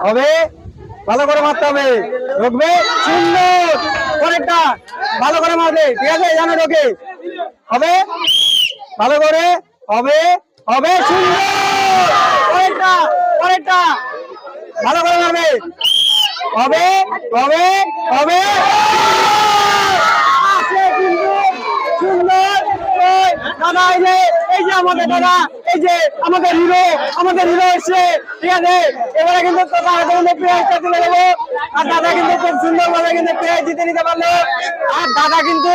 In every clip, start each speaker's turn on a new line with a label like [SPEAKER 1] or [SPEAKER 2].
[SPEAKER 1] হবে, ভালো করে মারতে হবে, ঢুকবে, সুন্দর, পরেরটা ভালো করে মারবে, ঠিক আছে, জানো ঢোকে, হবে, ভালো করে, হবে, হবে, সুন্দর, পরেরটা, পরেরটা ভালো করে মারবে, হবে, হবে, হবে, সুন্দর, দাদা এই যে আমাদের দাদা, এই যে আমাদের হিরো এসছে, ঠিক আছে, এবারে কিন্তু প্রাইজটা তুলে দেবো। আর দাদা কিন্তু খুব সুন্দর ভাবে কিন্তু প্রাইজ জিতে নিতে পারলো। আর দাদা কিন্তু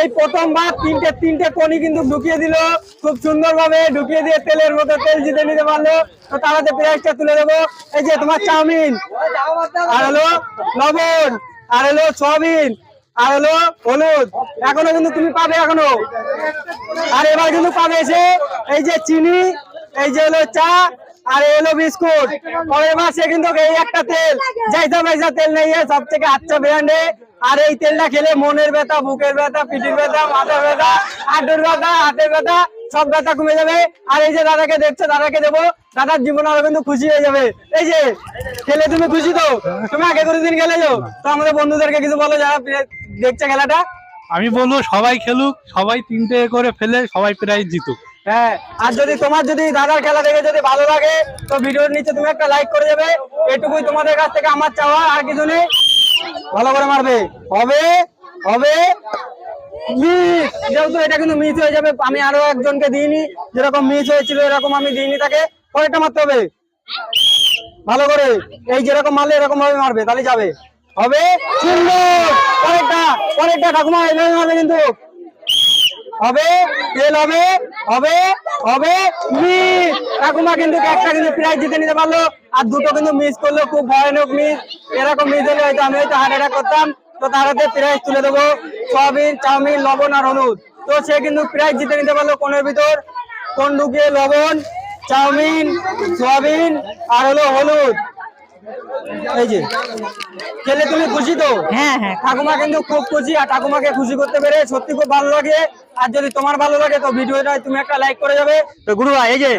[SPEAKER 1] এই প্রথমবার তিনটে কোনি কিন্তু ঢুকিয়ে দিল, খুব সুন্দর ভাবে ঢুকিয়ে দিয়ে তেলের মতো তেল জিতে নিতে পারলো। তো তারাতে প্রাইজটা তুলে দেবো। এই যে তোমার চাউমিন, আর হলো লবণ, আর হলো সয়াবিন, আর হলো হলুদ, এখনো কিন্তু তুমি পাবে এখনো। আর এবার কিন্তু পাবে এসে এই যে চিনি, এই যে হলো চা, আর এই হলো বিস্কুট। পরের মাসে কিন্তু এই একটা তেল, জাইসা পয়সা তেল নেই, সব থেকে আচ্ছা ব্র্যান্ডে। আর এই তেলটা খেলে মনের ব্যথা, বুকের ব্যথা, পিঠির ব্যথা, মাথার ব্যথা, হাঁটুর ব্যথা, হাতের ব্যথা, সব ব্যথা কমে যাবে। আর এই যে দাদাকে দেখছো, দাদাকে দেবো, দাদার জীবন আরো কিন্তু খুশি হয়ে যাবে। এই যে খেলে তুমি খুশি তো? তুমি আগে কোনোদিন খেলেছো তো? আমাদের বন্ধুদেরকে কিছু বলো যারা দেখছে খেলাটা।
[SPEAKER 2] আমি বলবো সবাই খেলুক, সবাই তিনটে করে ফেলে সবাই প্রাইজ জিতুক।
[SPEAKER 1] হ্যাঁ, আর যদি তোমার যদি দাদার খেলা দেখে যদি ভালো লাগে তো ভিডিওর নিচে তুমি একটা লাইক করে যাবে, এটুকুই তোমাদের কাছ থেকে আমার চাওয়া, আর কিছু নেই। ভালো করে মারবে, হবে, হবে, যেহেতু এটা কিন্তু মিস হয়ে যাবে, আমি আরো একজনকে দিইনি, যেরকম মিস হয়েছিল এরকম আমি দিইনি তাকে। পরেরটা মারতে হবে ভালো করে, এই যেরকম মারলে এরকম ভাবে মারবে, তাহলে যাবে, হবে, সুন্দর, পরেরটা, পরেরটা ঠাকুমা এভাবে মারবে কিন্তু, হবে, তেল হবে, হবে, হবে, মিস। ঠাকুমা কিন্তু একটা কিন্তু প্রাইজ জিতে নিতে পারলো, আর দুটো কিন্তু মিস করলো, খুব ভয়ানক মিস। এরকম মিস হলে হয়তো আমি হয়তো হার্ট অ্যাটাক করতাম। তো তার হাতে প্রাইজ তুলে দেবো, সয়াবিন, চাউমিন, লবণ আর হলুদ। তো সে কিন্তু প্রাইজ জিতে নিতে পারলো কোণের ভিতর, কোণ ঢুকিয়ে লবণ, চাউমিন, সয়াবিন আর হলো হলুদ। এই যে খেলে তুমি খুশি তো?
[SPEAKER 3] হ্যাঁ হ্যাঁ,
[SPEAKER 1] ঠাকুমা কিন্তু খুব খুশি, আর ঠাকুমাকে খুশি করতে পেরে সত্যি খুব ভালো লাগে। আর যদি তোমার ভালো লাগে তো ভিডিওটা তুমি একটা লাইক করে যাবে।
[SPEAKER 4] তো গুরু ভাই, এই যে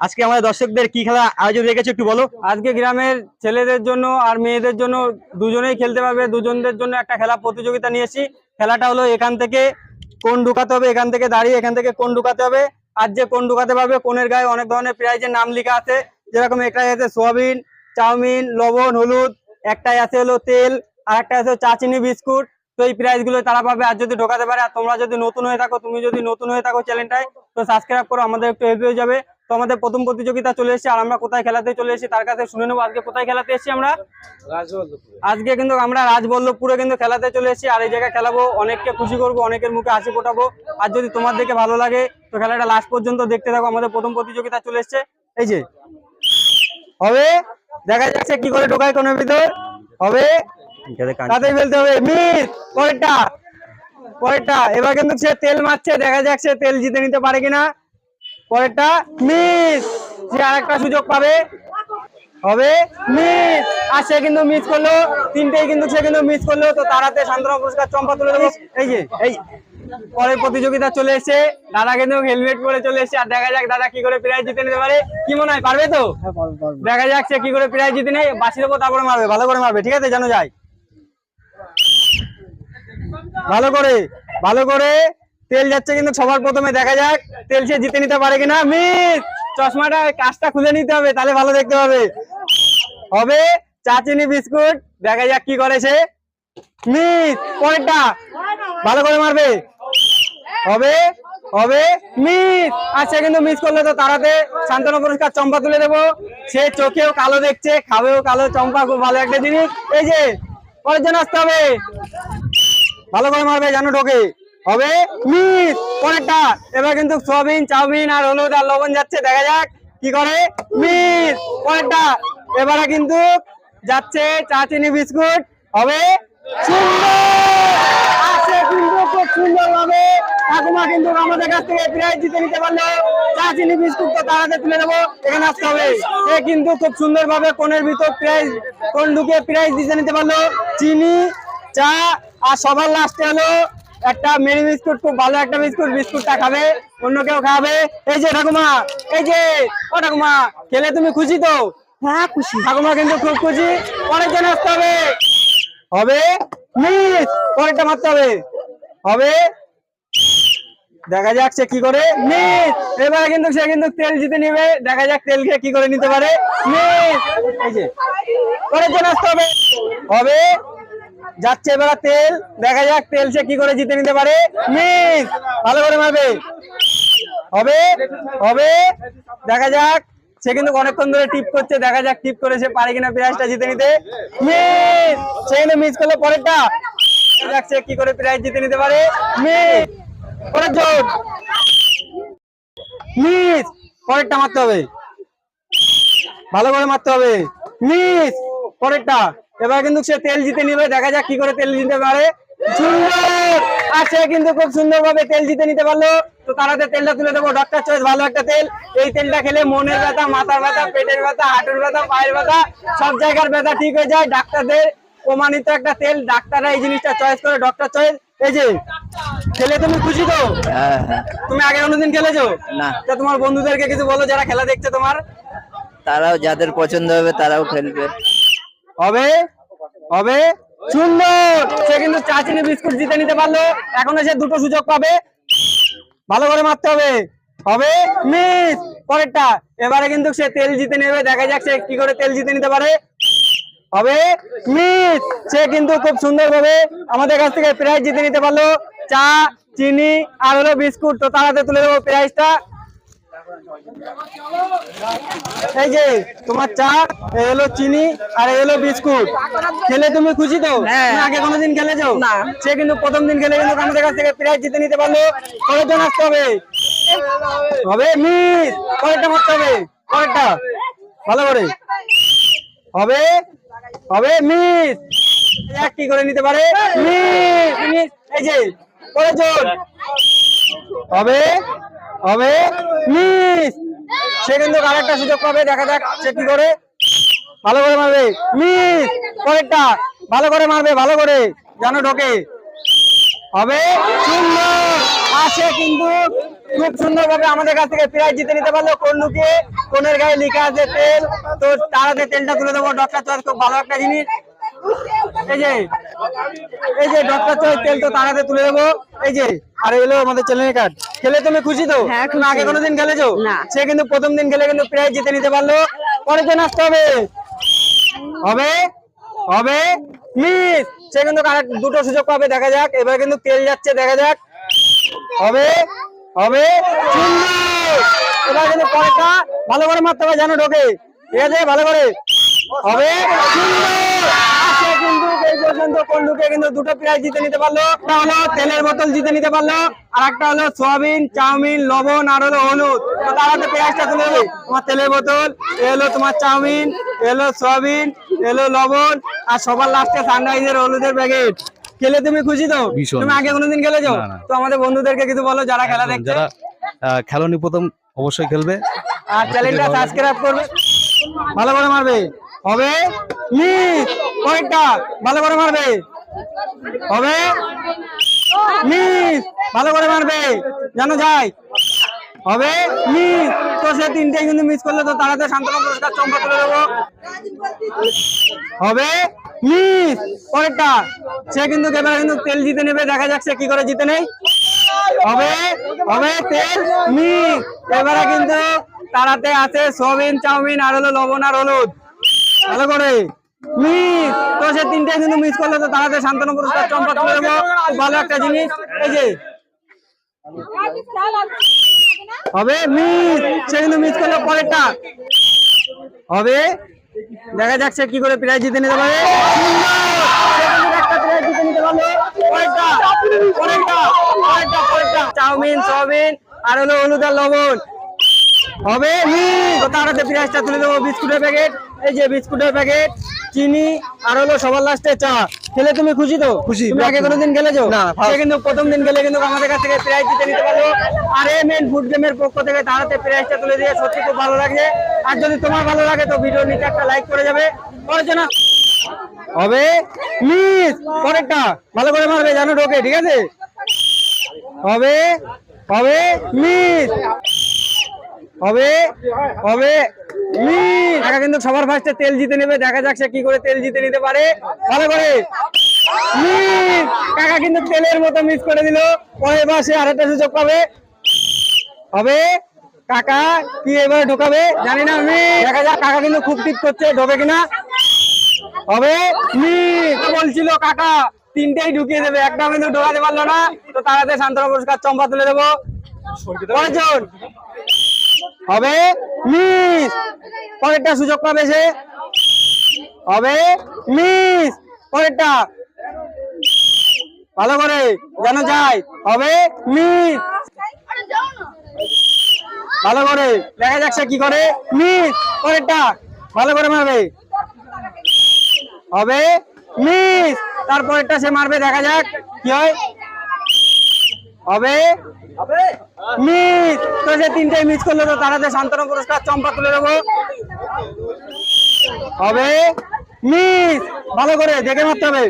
[SPEAKER 4] আজকে আমাদের দর্শকদের কি খেলা আয়োজন রেখেছো একটু বলো।
[SPEAKER 1] আজকে গ্রামের ছেলেদের জন্য আর মেয়েদের জন্য দুজনেই খেলতে পারবে, দুজনদের জন্য একটা খেলা প্রতিযোগিতা নিয়েছি। খেলাটা হলো এখান থেকে কোণ ঢুকাতে হবে, এখান থেকে দাঁড়িয়ে এখান থেকে কোণ ঢুকাতে হবে। আর যে কোণ ঢুকাতে পারবে, কোণের গায়ে অনেক ধরনের প্রাইজের নাম লেখা আছে, যেরকম একটাই আছে সোয়াবিন, চাউমিন, লবণ, হলুদ, একটাই আছে হলো তেল, আর একটা আছে চা, চিনি, বিস্কুট। তো এই প্রাইজ গুলো তারা পাবে আর যদি ঢোকাতে পারে। আর তোমরা যদি নতুন হয়ে থাকো, তুমি যদি নতুন হয়ে থাকো চ্যানেলটায়, তো সাবস্ক্রাইব করো, আমাদের একটু হেল্প হয়ে যাবে। তো আমাদের প্রথম প্রতিযোগিতা চলে এসেছে, আর আমরা কোথায় খেলাতে চলে এসেছি তার কাছে শুনে নেবো আজকে কোথায় খেলাতে এসেছি আমরা। আজকে কিন্তু আমরা রাজবল্লভপুরে কিন্তু খেলাতে চলে এসেছি, আর এই জায়গায় খেলাবো, অনেককে খুশি করবো, অনেকের মুখে হাসি ফোটাবো। আর যদি তোমার দেখে ভালো লাগে তো খেলাটা লাস্ট পর্যন্ত দেখতে থাকো। আমাদের প্রথম প্রতিযোগিতা চলে এসেছে, এই যে হবে, দেখা যাচ্ছে কি করে ঢোকায় কোণের ভিতর, হবে, তাতেই ফেলতে হবে, মিস। পরেরটা, পরেরটা এবার কিন্তু সে তেল মারছে, দেখা যাক সে তেল জিতে নিতে পারে কিনা। পরেরটা মিস, সে আরেকটা সুযোগ পাবে, হবে, মিস। আর সে কিন্তু মিস করলো, তিনটেই কিন্তু সে কিন্তু মিস করলো। তো তার হাতে সান্ত্বনা পুরস্কার চম্পা তুলে দেবো। এই যে এই পরের প্রতিযোগিতা চলে এসেছে, দাদা কিন্তু হেলমেট পরে চলে এসেছে। আর দেখা যাক দাদা কি করে প্রাইজ জিতে নিতে পারে, কি মনে হয় পারবে তো? দেখা যাক সে কি করে প্রাইজ জিতে নেয়, বাসি দেবো তারপরে মারবে, ভালো করে মারবে, ঠিক আছে, জানো যায়, ভালো করে, ভালো করে। তেল যাচ্ছে কিন্তু সবার প্রথমে, দেখা যাক তেল সে জিতে নিতে পারে কিনা। মিস, চশমাটা কাজটা খুলে নিতে হবে, তাহলে ভালো দেখতে পাবে। হবে, চা, চিনি, বিস্কুট, দেখা যাক কি করে সে, মিস। পরেরটা ভালো করে মারবে, হবে, হবে, মিস। আর সে কিন্তু মিস করলে তো তারাতে সান্ত্বনা পুরস্কার চম্পা তুলে দেবো। সে চোখেও কালো দেখছে, খাবেও কালো, চম্পা খুব ভালো একটা জিনিস। এই যে পরের জন্য আসতে হবে, ভালো করে মারবে জানো ঢোকে, হবে, মিস। পরেরটা এবার কিন্তু সয়াবিন, চাউমিন আর হলুদ আর লবণ যাচ্ছে, দেখা যাক কি করে, মিস। পরেরটা এবারে কিন্তু যাচ্ছে চা, চিনি, বিস্কুট, হবে, সুন্দর। আসে কিন্তু খুব সুন্দর ভাবে ঠাকুমা কিন্তু আমাদের কাছ থেকে প্রাইজ জিতে নিতে পারলো। চা, চিনি, বিস্কুট তো তার হাতে তুলে দেবো, এখানে আসতে হবে। সে কিন্তু খুব সুন্দর ভাবে কোণের ভিতর প্রাইজ, কোণ ঢুকে প্রাইজ জিতে নিতে পারলো, চিনি, চা, আর সবার লাস্টে হলো একটা মেরি বিস্কুট, খুব ভালো একটা বিস্কুট, বিস্কুটটা খাবে, অন্য কেউ খাবে। এই যে ঠাকুমা, এই যে ও ঠাকুমা, খেলে তুমি খুশি তো?
[SPEAKER 3] হ্যাঁ খুশি।
[SPEAKER 1] ঠাকুমা কিন্তু খুব খুশি। অনেকজন আসতে হবে। হবে মিস, পরেরটা মারতে হবে। হবে, দেখা যাক সে কি করে। মিস, এবারে কিন্তু সে কিন্তু তেল জিতে নিবে। দেখা যাক তেল খেয়ে কি করে নিতে পারে। মিস, এই যে পরের জন আসতে হবে। হবে, যাচ্ছে এবার তেল। দেখা যাক তেল সে কি করে জিতে নিতে পারে। মিস, ভালো করে মারবে। হবে, হবে, দেখা যাক সে কিন্তু অনেকক্ষণ ধরে টিপ করছে। দেখা যাক টিপ করে সে পারে কিনা প্রাইজটা জিতে নিতে। মিস, সে কিন্তু মিস করলে পরেরটা। দেখা যাক সে কি করে প্রাইজ জিতে নিতে পারে। মিস, পরের জন। মিস, পরেরটা মারতে হবে, ভালো করে মারতে হবে। মিস, পরেরটা। এবার কিন্তু সে তেল জিতে নিবে। দেখা যাক কি করে তেল জিতে পারে। সুন্দর, আর সে কিন্তু খুব সুন্দর ভাবে তেল জিতে নিতে পারলো। তো তারাতে তেলটা তুলে দেবো। ডক্টর চয়েস ভালো একটা তেল। এই তেলটা খেলে মনের ব্যথা, মাথার ব্যথা, পেটের ব্যথা, হাঁটুর ব্যথা, পায়ের ব্যথা, সব জায়গার ব্যথা ঠিক হয়ে যায়। ডাক্তারদের প্রমাণিত একটা তেল। ডাক্তাররা এই জিনিসটা চয়েস করে। Doctor choice. এই যে খেলে তুমি খুশি তো? তুমি আগে কোনোদিন খেলেছো
[SPEAKER 5] না।
[SPEAKER 1] তা তোমার বন্ধুদেরকে কিছু বলো যারা খেলা দেখছে তোমার।
[SPEAKER 5] তারাও যাদের পছন্দ হবে তারাও খেলবে।
[SPEAKER 1] হবে, হবে, সুন্দর, সে কিন্তু চা চিনি বিস্কুট জিতে নিতে পারলো। এখনো সে দুটো সুযোগ পাবে। ভালো করে মারতে হবে। হবে, মিস, পরেরটা। এবারে কিন্তু সে তেল জিতে নেবে। দেখা যাক সে কি করে তেল জিতে নিতে পারে। হবে, মিস, সে কিন্তু খুব সুন্দর ভাবে আমাদের কাছ থেকে প্রাইজ জিতে নিতে পারলো। চা, চিনি আর হলো বিস্কুট। তো তাড়াতাড়ি তুলে দেবো প্রাইজটা। এই যে তোমার চা, এই হলো চিনি আর এই হলো বিস্কুট। খেলে তুমি খুশি তো? তুমি আগে কোনোদিন খেলেছো না? সে কিন্তু প্রথম দিন খেলে কিন্তু আমাদের কাছ থেকে প্রাইজ জিতে নিতে পারলো। পরের জন আসতে হবে। হবে, মিস, পরেরটা মারতে হবে। পরেরটা ভালো করে। হবে, হবে, মিস, কি করে নিতে পারে। মিস, মিস, এই যে পরের জন। হবে, হবে, মিস, সে কিন্তু আরেকটা সুযোগ পাবে। দেখা যাক সে কি করে। ভালো করে মারবে। মিস, পরেরটা ভালো করে মারবে, ভালো করে যেন ঢোকে। হবে, সুন্দর, আর সে কিন্তু খুব সুন্দর ভাবে আমাদের কাছ থেকে প্রাইজ জিতে নিতে পারলো। কোন লুকিয়ে কোনের গায়ে লেখা আছে তেল। তো তাড়াতাড়ি তেলটা তুলে দেবো। ডক্টর চয়েস খুব ভালো একটা জিনিস। এই যে, এই যে ডক্টর চয়েস তেল। তো তাড়াতাড়ি তুলে দেবো। এই যে, আর এলো আমাদের চ্যানেল কার্ড। খেলে তুমি খুশি তো?
[SPEAKER 3] হ্যাঁ,
[SPEAKER 1] তুমি আগে
[SPEAKER 3] খুশি।
[SPEAKER 1] কোনোদিন খেলেছো
[SPEAKER 3] না।
[SPEAKER 1] সে কিন্তু প্রথম দিন খেলে কিন্তু প্রাইজ জিতে নিতে পারলো। পরের জন আসতে হবে। হবে, হবে, মিস, সে কিন্তু দুটো সুযোগ পাবে। দেখা যাক এবার কিন্তু তেল যাচ্ছে। দেখা যাক। হবে, হবে, সুন্দর, এবার কিন্তু পরেরটা ভালো করে মারতে হবে যেন ঢোকে। ঠিক আছে, ভালো করে। হবে, সুন্দর, আর সে কিন্তু এই পর্যন্ত কোন ঢুকে কিন্তু দুটো প্রাইজ জিতে নিতে পারলো। একটা হলো তেলের বোতল জিতে নিতে পারলো, আর একটা হলো সোয়াবিন, চাউমিন, লবণ আর হলো হলুদ। তো তারা প্রাইজটা তুলে দেবে। তোমার তেলের বোতল, এ হলো তোমার চাউমিন, এ হলো সোয়াবিন, এ হলো লবণ, আর সবার লাস্টে সানরাইজের হলুদের প্যাকেট। খেলে তুমি খুশি তো?
[SPEAKER 2] ভীষণ।
[SPEAKER 1] তুমি আগে কোনোদিন খেলেছো?
[SPEAKER 2] না, না।
[SPEAKER 1] তো আমাদের বন্ধুদেরকে কিছু বলো যারা খেলা দেখছে।
[SPEAKER 2] যারা খেলনি প্রথম অবশ্যই খেলবে।
[SPEAKER 1] আর চ্যানেলটা সাবস্ক্রাইব করবে। ভালো করে মারবে। হবে, মিস, পয়েন্টটা ভালো করে মারবে। হবে, মিস, ভালো করে মারবে জানো যায়। হবে, মিস, তো সে তিনটে কিন্তু মিস করলে তো তাড়াতাড়ি সান্ত্বনা পুরস্কার চম্পা তুলে দেবো। হবে, মিস, পরেরটা। সে কিন্তু এবারে কিন্তু তেল জিতে নেবে। দেখা যাক সে কি করে জিতে নেই। হবে, হবে, তেল, মিস, এবারে কিন্তু তারাতে আছে সোয়াবিন, চাউমিন আর হলো লবণ আর হলুদ। ভালো করে মিস, তো সে তিনটে কিন্তু মিস করলে তো তারাতে সান্ত্বনা পুরস্কার চম্পা তুলে দেবো। খুব ভালো একটা জিনিস। এই যে হবে, মিস, সে কিন্তু মিস করলো। পরেরটা হবে, দেখা যাক সে কি করে প্রাইজ জিতে নিতে পারে। চাউমিন, সয়াবিন আর হলো হলুদ আর লবণ। হবে, মিস, তাড়াতাড়ি প্রাইজটা তুলে দেবো। বিস্কুটের প্যাকেট, এই যে বিস্কুটের প্যাকেট, চিনি আর হলো সবার লাস্টে চা। খেলে তুমি খুশি তো?
[SPEAKER 4] খুশি।
[SPEAKER 1] তুমি আগে কোনোদিন খেলেছো
[SPEAKER 4] না,
[SPEAKER 1] সে কিন্তু প্রথম দিন খেলে কিন্তু আমাদের কাছ থেকে প্রাইজ জিতে নিতে পারলো। আর এম ফুড গেমের পক্ষ থেকে তাড়াতাড়ি প্রাইজটা তুলে দিয়ে সত্যি খুব ভালো লাগছে। আর যদি তোমার ভালো লাগে তো ভিডিওর নিচে একটা লাইক করে যাবে। পড়াশোনা হবে, মিস, পরেরটা ভালো করে মারবে জানো ঢোকে। ঠিক আছে, হবে, হবে, মিস, হবে হবে মিস। কাকা কিন্তু সবার ফার্স্টে তেল জিতে নেবে, দেখা যাক সে কি করে তেল জিতে নিতে পারে। ভালো করে মিস। কাকা কিন্তু তেলের মতো মিস করে দিল। পরে এবার সে আরেকটা সুযোগ পাবে। হবে কাকা কি এবারে ঢোকাবে জানি না, মিস। দেখা যাক কাকা কিন্তু খুব টিপ করছে, ঢোকে কিনা। হবে মিস। বলছিল কাকা তিনটেই ঢুকিয়ে দেবে, একটা কিন্তু ঢোকাতে পারলো না। তো তারাতে সান্ত্বনা পুরস্কার চম্পা তুলে দেবো। কয়জন হবে মিস। পরেরটা সুযোগ পাবে সে। হবে মিস। পরেরটা ভালো করে যেন যায়। হবে মিস। ভালো করে দেখা যাক সে কি করে। মিস। পরেরটা ভালো করে মারবে। হবে মিস। তারপরেরটা সে মারবে, দেখা যাক কি হয়। হবে মিস। তো সে তিনটাই মিস করলো, তো তারাতে সান্ত্বনা পুরস্কার চম্পা তুলে দেবো। হবে মিস। ভালো করে দেখে মারতে হবে।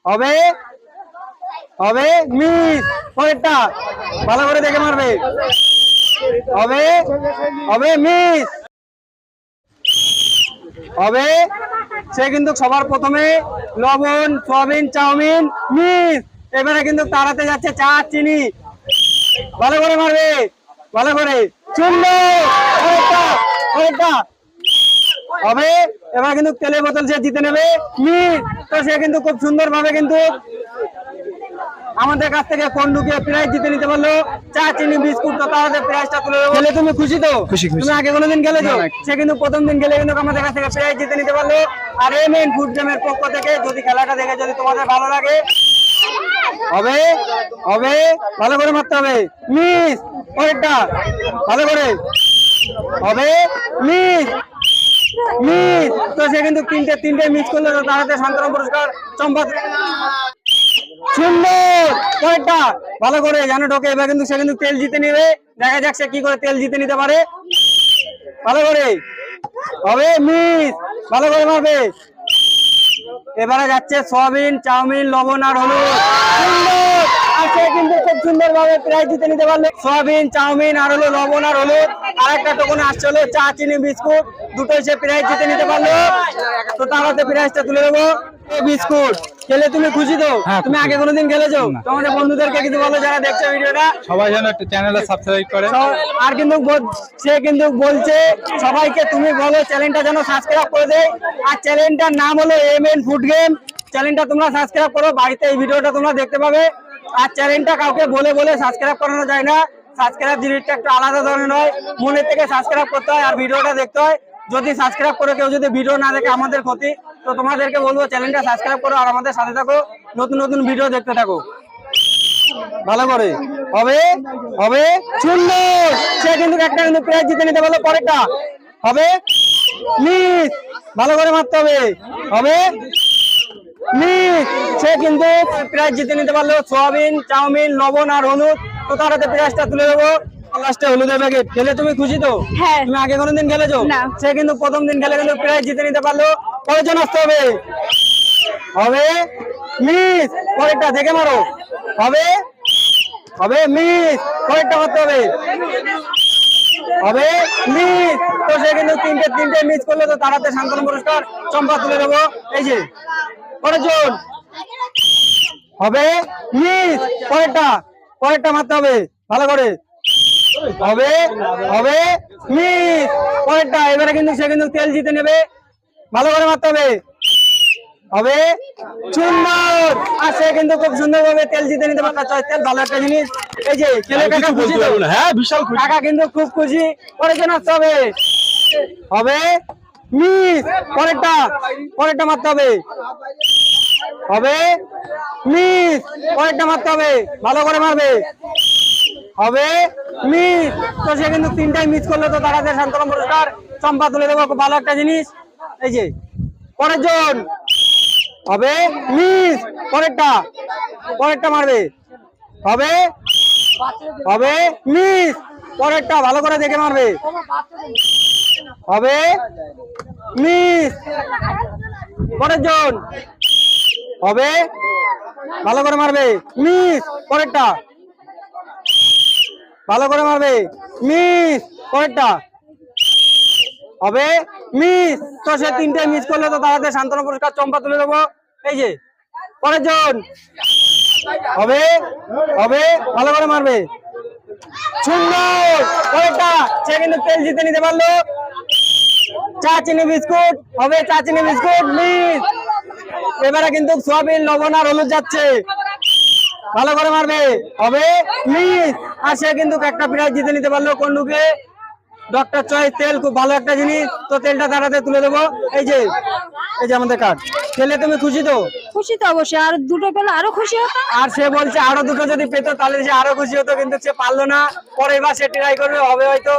[SPEAKER 1] হবে হবে মিস। পরেরটা ভালো করে দেখে মারবে। হবে হবে মিস। হবে সে কিন্তু সবার প্রথমে লবণ সয়াবিন চাউমিন মিস। এবারে কিন্তু তাড়াতে যাচ্ছে চা চিনি। ভালো করে মারবে, ভালো করে সুন্দর। হবে এবার কিন্তু তেলের বোতল সে জিতে নেবে মিস। তো সে কিন্তু খুব সুন্দর ভাবে কিন্তু আমাদের কাছ থেকে ফোন ঢুকিয়ে প্রাইজ জিতে নিতে পারলো। চা চিনি বিস্কুট, তো তাদের প্রাইজটা তুলে দেবো। খেলে তুমি খুশি তো? তুমি আগে কোনোদিন খেলেছো? সে কিন্তু প্রথম দিন খেলে কিন্তু আমাদের কাছ থেকে প্রাইজ জিতে নিতে পারলো। আর এমএন ফুড গেমের পক্ষ থেকে যদি খেলাটা দেখে যদি তোমাদের ভালো লাগে, হবে হবে ভালো করে মারতে হবে মিস। পরেরটা ভালো করে হবে মিস মিস। তো সে কিন্তু তিনটে মিস করলো, তো তাদের সান্ত্বনা পুরস্কার চম্পা সুন্দর। পরেরটা ভালো করে জানো ঢোকে। এবার কিন্তু সে কিন্তু তেল জিতে নেবে, দেখা যাক সে কি করে তেল জিতে নিতে পারে। ভালো করে হবে মিস। ভালো করে মারবে। এবারে যাচ্ছে সয়াবিন চাউমিন লবণ আর হলুদ। সুন্দর। আর সে কিন্তু খুব সুন্দর ভাবে প্রাইজ জিতে নিতে পারলো। সয়াবিন চাউমিন আর হলো লবণ আর হলুদ। আর একটা টোকনে আসছে হলো চা চিনি বিস্কুট, দুটোই সে প্রাইজ জিতে নিতে পারলো। তো তাহলে প্রাইজটা তুলে দেবো। বিস্কুট খেলে তুমি খুশি তো? তুমি আগে কোনোদিন খেলেছো? তোমাদের বন্ধুদেরকে কিছু বলো যারা দেখছে ভিডিওটা।
[SPEAKER 2] সবাই যেন একটা চ্যানেলটা সাবস্ক্রাইব করে।
[SPEAKER 1] আর কিন্তু সে কিন্তু বলছে সবাইকে তুমি বলো চ্যানেলটা যেন সাবস্ক্রাইব করে দেয়। আর চ্যানেলটার নাম হলো এমএন ফুড গেম। চ্যানেলটা তোমরা সাবস্ক্রাইব করো, বাড়িতে এই ভিডিওটা তোমরা দেখতে পাবে। আর চ্যানেলটা কাউকে বলে বলে সাবস্ক্রাইব করানো যায় না। সাবস্ক্রাইব জিনিসটা একটু আলাদা ধরনের হয়, মনে থেকে সাবস্ক্রাইব করতে হয় আর ভিডিওটা দেখতে হয়। যদি সাবস্ক্রাইব করে কেউ যদি ভিডিও না দেখে আমাদের ক্ষতি। তো তোমাদেরকে বলবো চ্যানেলটা সাবস্ক্রাইব করো আর আমাদের সাথে থাকো, নতুন নতুন ভিডিও দেখতে থাকো। ভালো করে হবে হবে সুন্দর। সে কিন্তু একটা কিন্তু প্রাইজ জিতে নিতে পারলো। পরেরটা হবে মিস। ভালো করে মারতে হবে। হবে মিস। সে কিন্তু প্রাইজ জিতে নিতে পারলো সয়াবিন চাউমিন লবণ আর হলুদ। তো তার হাতে প্রাইজটা তুলে দেবো। লাস্টে হলুদের প্যাকেট। খেলে তুমি খুশি তো?
[SPEAKER 3] হ্যাঁ।
[SPEAKER 1] তুমি আগে কোনোদিন খেলেছো? সে কিন্তু প্রথম দিন খেলে কিন্তু প্রাইজ জিতে নিতে পারলো। কয়জন আসতে হবে? হবে মিস। পরেরটা দেখে মারো। হবে হবে মিস। পরেরটা করতে হবে। হবে মিস। তো সে কিন্তু তিনটে মিস করলো, তো তারাতে সান্ত্বনা পুরস্কার চম্পা তুলে দেবো। এই যে কয়জন হবে মিস। পরেরটা মারতে হবে ভালো করে। হবে হবে মিস। পরেরটা এবারে কিন্তু সে কিন্তু তেল জিতে নেবে, ভালো করে মারতে হবে। হবে সুন্দর। আর সে কিন্তু খুব সুন্দর ভাবে তেল জিতে নিতে পারলো। তেল ভালো একটা জিনিস। এই যে ছেলে কাকা খুশি তো?
[SPEAKER 2] হ্যাঁ বিশাল খুশি।
[SPEAKER 1] কাকা কিন্তু খুব খুশি। পরেরজন আসতে হবে। হবে মিস। পরেরটা মারতে হবে। হবে মিস। পরেরটা মারতে হবে, ভালো করে মারবে। হবে মিস। তো সে কিন্তু তিনটাই মিস করলো, তো তাদের সান্ত্বনা পুরস্কার চম্পা তুলে দেবো। খুব ভালো একটা জিনিস। এই যে পরের জন হবে মিস। পরেরটা মারবে। হবে হবে মিস। পরেরটা ভালো করে দেখে মারবে। হবে মিস। পরের জন হবে ভালো করে মারবে মিস। পরেরটা ভালো করে মারবে, মিস। পরেরটা হবে মিস। তো সে তিনটে মিস করলে তো তাহলে সান্ত্বনা পুরস্কার চম্পা তুলে দেবো। এই যে পরের জন হবে, হবে ভালো করে মারবে, সুন্দর। পরেরটা সে কিন্তু তেল জিতে নিতে পারলো। চা চিনি বিস্কুট হবে, চা চিনি বিস্কুট মিস। এবারে কিন্তু সোয়াবিন লবণ আর হলুদ যাচ্ছে, ভালো করে মারবে, হবে মিস। আর সে কিন্তু একটা প্রাইজ জিতে নিতে পারলো। কন্ডুকে ডক্টর চয়েস তেল, খুব ভালো একটা জিনিস। তো তেলটা তাড়াতে তুলে দেবো। এই যে, এই যে আমাদের কার্ড। খেলে তুমি খুশি তো?
[SPEAKER 3] খুশি তো অবশ্যই, আর দুটো পেলে আরো খুশি হতো।
[SPEAKER 1] আর সে বলছে আরো দুটো যদি পেতো তাহলে সে আরো খুশি হতো, কিন্তু সে পারলো না। পরের বার সে ট্রাই করবে, হবে হয়তো।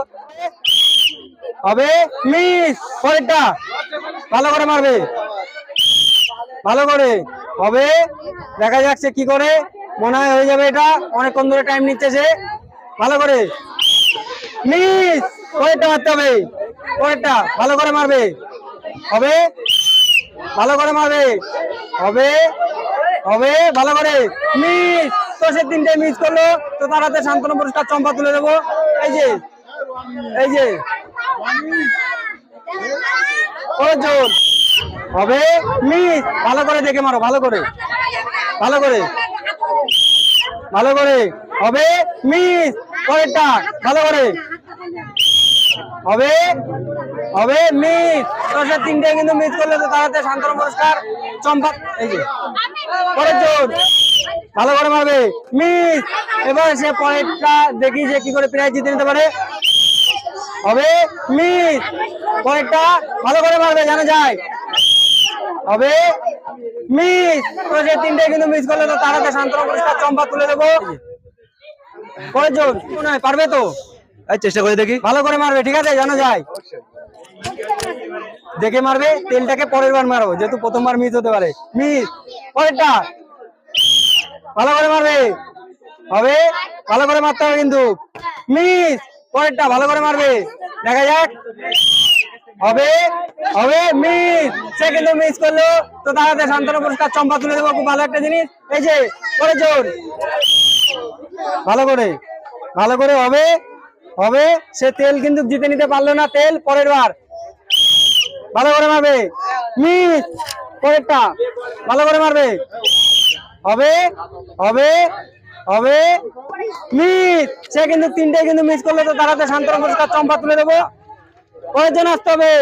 [SPEAKER 1] হবে মিস। পরেরটা ভালো করে মারবে, ভালো করে, হবে। দেখা যাক সে কি করে, মনে হয় হয়ে যাবে। এটা অনেকক্ষণ ধরে টাইম নিচ্ছে সে, ভালো করে মিস। পরেরটা মারতে হবে, পরেরটা ভালো করে মারবে, হবে, ভালো করে মারবে, হবে, হবে ভালো করে মিস। তো সে তিনটে মিস করলো। তো তার হাতে সান্ত্বনা পুরস্কার চম্পা তুলে দেবো। এই যে, এই যে জোর হবে মিস। ভালো করে দেখে মারো, ভালো করে, ভালো করে, ভালো করে, হবে মিস। পরেরটা ভালো করে, হবে, হবে মিস। তো সে তিনটে কিন্তু মিস করলে তো তার হাতে সান্ত্বনা পুরস্কার চম্পা। এই যে পরের জোর ভালো করে মারবে, মিস। এবার সে পরেরটা দেখি যে কি করে প্রাইজ জিতে নিতে পারে, হবে মিস। পরেরটা ভালো করে মারবে, জানা যায়, হবে মিস। তো সে তিনটে কিন্তু মিস করলে তো তার হাতে সান্ত্বনা পুরস্কার চম্পা তুলে দেবো। পরের জন নয়, পারবে তো?
[SPEAKER 4] চেষ্টা করে দেখি।
[SPEAKER 1] ভালো করে মারবে, ঠিক আছে, জানা যায়, দেখে মারবে। তেলটাকে পরের বার মারো, যেহেতু প্রথমবার মিস হতে পারে, মিস। পরেরটা ভালো করে মারবে, হবে, ভালো করে মারতে হবে কিন্তু, মিস। পরেরটা ভালো করে মারবে, দেখা যাক, হবে, হবে মিস। সে কিন্তু মিস করলো। তো তার হাতে সান্ত্বনা পুরস্কার চম্পা তুলে দেবো, খুব ভালো একটা জিনিস। এই যে পরের জন ভালো করে, ভালো করে, হবে, হবে। সে তেল কিন্তু জিতে নিতে পারলো না, তেল পরের বার ভালো করে মারবে, মিস। পরেরটা ভালো করে মারবে, হবে, হবে, হবে মিস। সে কিন্তু তিনটে কিন্তু মিস করলো। তো তার হাতে সান্ত্বনা পুরস্কার চম্পা তুলে দেবো। পরের জন আসতে হবে,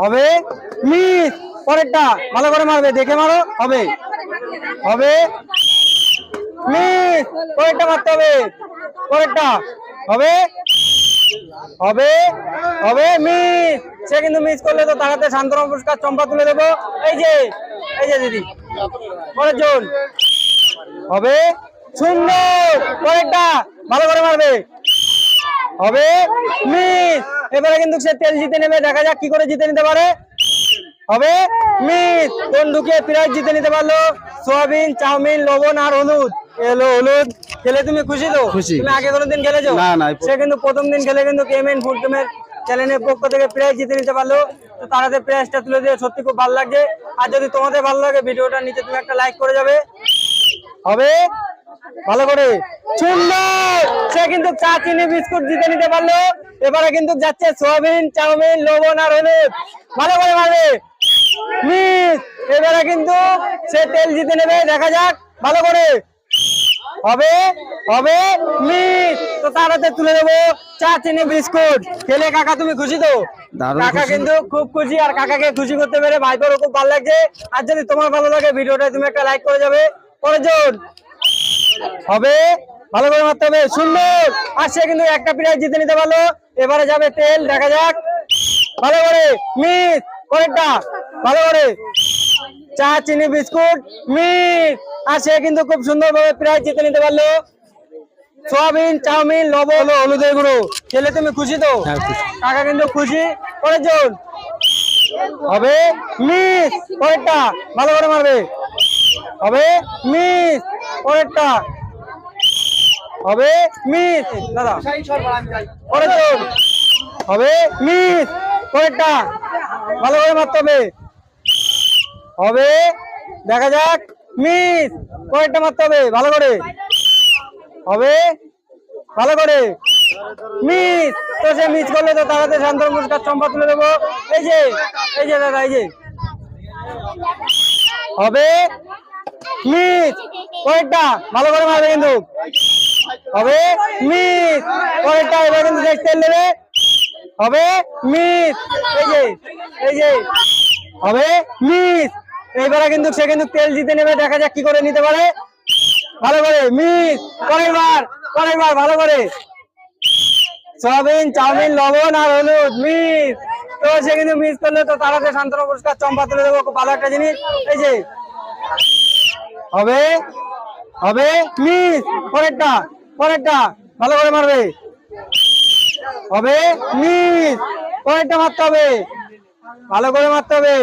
[SPEAKER 1] হবে মিস। পরেরটা ভালো করে মারবে, দেখে মারো, হবে, হবে মিস। পরেরটা মারতে হবে, পরেরটা হবে, হবে, হবে মিস। সে কিন্তু মিস করলে তো তার হাতে সান্ত্বনা পুরস্কার চম্পা তুলে দেবো। এই যে, এই যে দিদি, পরের জন হবে, সুন্দর। পরেরটা ভালো করে মারবে, হবে মিস। এবারে কিন্তু সে তেল জিতে নেবে, দেখা যাক কি করে জিতে নিতে পারে, হবে মিস। কোন ঢুকে প্রাইজ জিতে নিতে পারলো, সোয়াবিন, চাউমিন, লবণ আর হলুদ। এলো হলুদ। খেলে তুমি খুশি তো?
[SPEAKER 4] খুশি।
[SPEAKER 1] তুমি আগে কোনোদিন খেলেছো?
[SPEAKER 4] না, না।
[SPEAKER 1] সে কিন্তু প্রথম দিন খেলে কিন্তু কেমেন ফুড টিমের চ্যানেলের পক্ষ থেকে প্রাইজ জিতে নিতে পারলো। তো তার হাতে প্রাইজটা তুলে দিয়ে সত্যি খুব ভালো লাগছে। আর যদি তোমাদের ভালো লাগে ভিডিওটার নিচে তুমি একটা লাইক করে যাবে, হবে, ভালো করে, সুন্দর। সে কিন্তু চা চিনি বিস্কুট জিতে নিতে পারলো। এবারে কিন্তু যাচ্ছে সোয়াবিন, চাউমিন, লবণ আর হলুদ, ভালো করে মারবে, মিস। এবারে কিন্তু সে তেল জিতে নেবে, দেখা যাক, ভালো করে, হবে, হবে মিস। তো তার হাতে তুলে দেবো চা চিনি বিস্কুট। খেলে কাকা তুমি খুশি তো? কাকা কিন্তু খুব খুশি। আর কাকাকে খুশি করতে পেরে ভাইপোরও খুব ভালো লাগছে। আর যদি তোমার ভালো লাগে ভিডিওটা তুমি একটা লাইক করে যাবে। পরের জন হবে, ভালো করে মারতে হবে, সুন্দর। আর সে কিন্তু একটা প্রাইজ জিতে নিতে পারলো। এবারে যাবে তেল, দেখা যাক, ভালো করে মিস। পরেরটা ভালো করে, চা চিনি বিস্কুট মিস। আর সে কিন্তু খুব সুন্দরভাবে প্রাইজ জিতে নিতে পারলো। সোয়াবিন, চাউমিন, লবণ, হলুদের গুঁড়ো। খেলে তুমি খুশি তো? কাকা কিন্তু খুশি। পরের জন হবে মিস। পরেরটা ভালো করে মারবে, হবে মিস। পরেরটা হবে মিস। দাদা পরের জন হবে মিস। পরেরটা ভালো করে মারতে হবে, হবে, দেখা যাক, মিস। পরেরটা মারতে হবে, ভালো করে, হবে, ভালো করে মিস। তো সে মিস করলে তো তাড়াতাড়ি শান্তনু পুরস্কার চম্পা তুলে দেবো। এই যে দাদা, এই যে হবে মিস। পরেরটা ভালো করে মারবে কিন্তু, হবে মিস। পরেরটা এবার কিন্তু তেল দেবে, হবে মিস। এই যে হবে মিস। এইবারে কিন্তু সে কিন্তু তেল জিতে নেবে, দেখা যাক কি করে নিতে পারে। ভালো করে মিস। পরেরবার ভালো করে সয়াবিন, চাউমিন, লবণ আর হলুদ মিস। তো সে কিন্তু মিস করলে তো তাড়াতাড়ি শান্তনু পুরস্কার চম্পা তুলে দেবো। খুব ভালো একটা জিনিস। এই যে হবে মিস। পরেরটা ভালো করে মারবে, হবে মিস। পরেরটা মারতে হবে, ভালো করে মারতে হবে,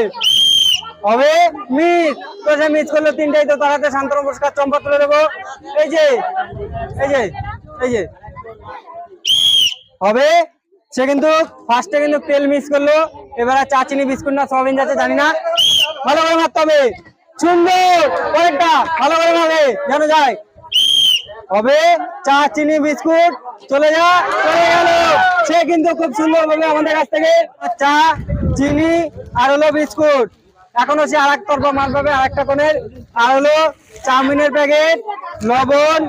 [SPEAKER 1] হবে মিস। তো সে মিস করলো তিনটাই, তো তাড়াতাড়ি শান্তনু পুরস্কার চম্পা তুলে দেবো। এই যে হবে। সে কিন্তু ফার্স্টে কিন্তু তেল মিস করলো, এবারে চা চিনি বিস্কুট না সয়াবিন যাচ্ছে জানি না, ভালো করে মারতে হবে। সুন্দর। পরেরটা ভালো করে মারবে যেন যায়, হবে চা চিনি বিস্কুট। চলে গেল। সে কিন্তু খুব সুন্দর ভাবে আমাদের কাছ থেকে চা চিনি আর হলো বিস্কুট। এখনো সে আর এক তরফা মাল পাবে, আর একটা কোণের, আর হলো চাউমিনের প্যাকেট, লবণ,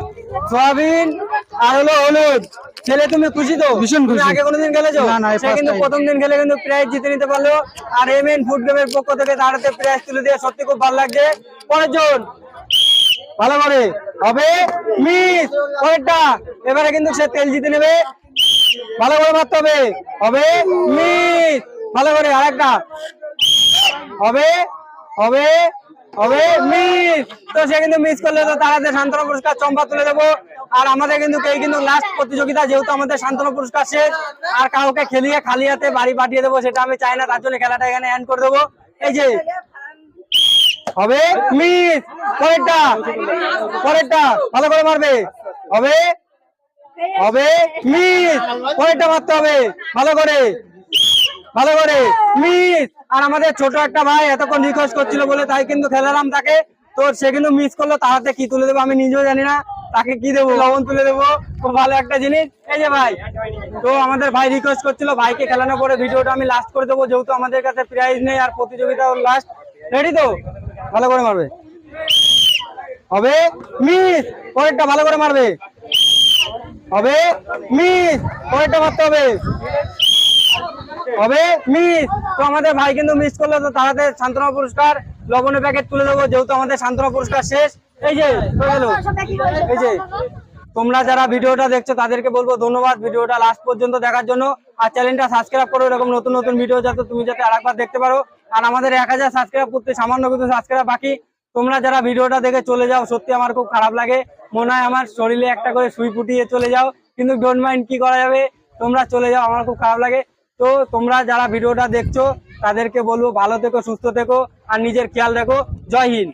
[SPEAKER 1] সয়াবিন আর হলো হলুদ। ছেলে তুমি খুশি তো?
[SPEAKER 2] ভীষণ খুশি।
[SPEAKER 1] তুমি আগে কোনোদিন খেলেছো?
[SPEAKER 2] না, এই
[SPEAKER 1] সে
[SPEAKER 2] first
[SPEAKER 1] কিন্তু
[SPEAKER 2] time।
[SPEAKER 1] প্রথম দিন খেলে কিন্তু প্রাইজ জিতে নিতে পারলো। আর এমএন ফুড গেমের পক্ষ থেকে তাড়াতাড়ি প্রাইজ তুলে দিয়ে সত্যি খুব ভালো লাগছে। পরের জন ভালো করে, হবে মিস। পরেরটা এবারে কিন্তু সে তেল জিতে নেবে, ভালো করে মারতে হবে মিস। ভালো করে আরেকটা, হবে মিস। তো সে কিন্তু মিস করলে তো তাড়াতাড়ি শান্তনু পুরস্কার চম্পা তুলে দেবো। আর আমাদের কিন্তু লাস্ট প্রতিযোগিতা, যেহেতু আমাদের শান্তনু পুরস্কার শেষ, আর কাউকে খেলিয়ে খালি হাতে বাড়ি পাঠিয়ে দেবো সেটা আমি চাই না, তার জন্য খেলাটা এখানে এন্ড করে দেবো। এই যে হবে মিস। পরেরটা ভালো করে মারবে, হবে মিস। পরেরটা মারতে হবে ভালো করে মিস। আর আমাদের ছোট একটা ভাই এতক্ষণ রিকোয়েস্ট করছিল বলে তাই কিন্তু খেলালাম তাকে। তো সে কিন্তু মিস করলো, তাহাতে কি তুলে দেবো আমি নিজেও জানি না, তাকে কি দেবো, লবণ তুলে দেবো। খুব ভালো একটা জিনিস। এই যে ভাই, তো আমাদের ভাই রিকোয়েস্ট করছিল, ভাইকে খেলানোর পরে ভিডিওটা আমি লাস্ট করে দেবো, যেহেতু আমাদের কাছে প্রাইজ নেই আর প্রতিযোগিতা লাস্ট। রেডি তো? ভালো করে মারবে, হবে মিস। পরেরটা ভালো করে মারবে, হবে মিস। পরেরটা মারতে হবে মিস। তো আমাদের ভাই কিন্তু মিস করলো, তো তাড়াতাড়ি শান্তনু পুরস্কার লবণের প্যাকেট তুলে দেবো, যেহেতু আমাদের শান্তনু পুরস্কার শেষ। এই যে হয়ে গেল। এই যে তোমরা যারা ভিডিওটা দেখছো তাদেরকে বলবো ধন্যবাদ ভিডিওটা লাস্ট পর্যন্ত দেখার জন্য। আর চ্যানেলটা সাবস্ক্রাইব করো, এরকম নতুন নতুন ভিডিও যাতে তুমি আরেকবার দেখতে পারো। আর আমাদের 1000 সাবস্ক্রাইব করতে সামান্য কিছু সাবস্ক্রাইব বাকি। তোমরা যারা ভিডিওটা দেখে চলে যাও, সত্যি আমার খুব খারাপ লাগে, মনে হয় আমার শরীরে একটা করে সুই ফুটিয়ে চলে যাও, কিন্তু ডোন্ট মাইন্ড, কি করা যাবে, তোমরা চলে যাও, আমার খুব খারাপ লাগে। তো তোমরা যারা ভিডিওটা দেখছো তাদেরকে বলবো ভালো থেকো, সুস্থ থেকো আর নিজের খেয়াল রাখো। জয় হিন্দ।